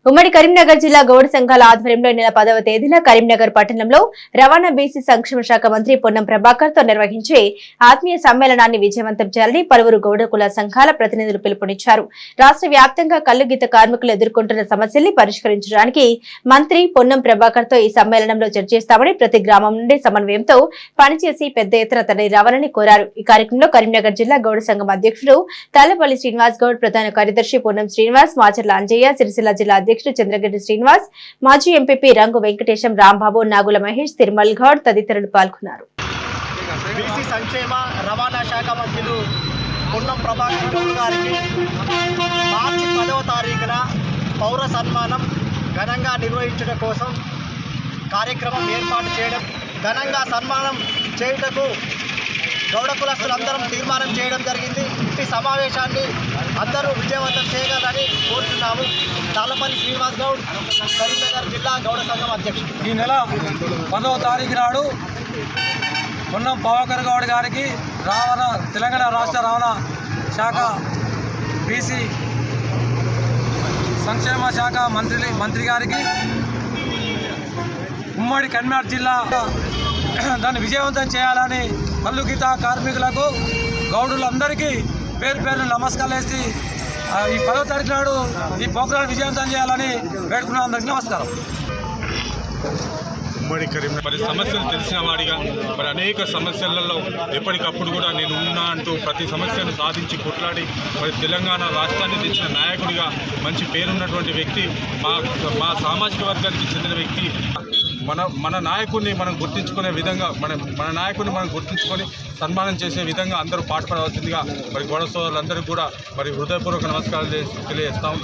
ఉమ్మడి కరీంనగర్ జిల్లా గౌడ సంఘాల ఆధ్వర్యంలో నెల 10వ తేదీన కరీంనగర్ పట్టణంలో రవాణా బీసీ సంక్షేమ శాఖ మంత్రి పొన్నం ప్రభాకర్ తో నిర్వహించే ఆత్మీయ సమ్మేళనాన్ని విజయవంతం చేయాలని పలువురు గౌడ కుల సంఘాల ప్రతినిధులు పిలుపునిచ్చారు. రాష్ట్ర వ్యాప్తంగా కల్లుగీత కార్మికులు ఎదుర్కొంటున్న సమస్యల్ని పరిష్కరించడానికి మంత్రి పొన్నం ప్రభాకర్ తో ఈ సమ్మేళనంలో చర్చిస్తామని, ప్రతి గ్రామం నుండి సమన్వయంతో పనిచేసి పెద్ద ఎత్తున తరలి రావాలని కోరారు. ఈ కార్యక్రమంలో కరీంనగర్ జిల్లా గౌడ సంఘం అధ్యక్షుడు తాళ్లపల్లి శ్రీనివాస్ గౌడ్, ప్రధాన కార్యదర్శి పొన్నం శ్రీనివాస్, మాచర్ల అంజయ్య, సిరిసిల్ల జిల్లా అధ్యక్షుడు చంద్రగడ్డి శ్రీనివాస్, మాజీ ఎంపీపీ రంగు వెంకటేశం, రాంబాబు, నాగుల మహేష్, తిరుమల్ గౌడ్ తదితరులు పాల్గొన్నారు. బీసీ సంక్షేమ రవాణా శాఖ మంత్రులు పొన్నం ప్రభాకర్ గౌడ్ గారికి మార్చి 10వ తారీఖున పౌర సన్మానం ఘనంగా నిర్వహించడం కోసం కార్యక్రమం ఏర్పాటు చేయడం, ఘనంగా సన్మానం చేయుటకు గౌడ కులస్తులందరం తీర్మానం చేయడం జరిగింది. ఈ సమావేశాన్ని అందరూ విజయవంతం చేయగలరని కోరుతున్నాము. తాళ్లపల్లి శ్రీనివాస్ గౌడ్, కరీంనగర్ జిల్లా గౌడ సంఘం అధ్యక్షుడు. ఈ నెల 10వ తారీఖు నాడు పొన్నం ప్రభాకర్ గౌడ్ గారికి తెలంగాణ రాష్ట్ర రవాణా శాఖ బీసీ సంక్షేమ శాఖ మంత్రి గారికి ఉమ్మడి కరీంనగర్ జిల్లా దాన్ని విజయవంతం చేయాలని కల్లుగీత కార్మికులకు గౌడులందరికీ పేరు పేరు నమస్కారాలు వేసి ఈ 10వ తారీఖు నాడు ఈ ప్రోగ్రాం విజయవంతం చేయాలని వేడుకున్న అందరికీ నమస్కారం. ఉమ్మడి కరీంనగర్ సమస్యలు తెలిసిన వాడిగా అనేక సమస్యలలో ఎప్పటికప్పుడు కూడా నేను ఉన్నా అంటూ ప్రతి సమస్యను సాధించి కొట్లాడి తెలంగాణ రాష్ట్రాన్ని తెచ్చిన నాయకుడిగా మంచి పేరున్నటువంటి వ్యక్తి, మా సామాజిక వర్గానికి చెందిన వ్యక్తి. మన నాయకుడిని మనం గుర్తించుకునే విధంగా మన నాయకుడిని మనం గుర్తించుకొని సన్మానం చేసే విధంగా అందరూ పాటుపడవలసిందిగా గౌడ సోదరులందరికీ కూడా హృదయపూర్వక నమస్కారాలు తెలియజేస్తాం.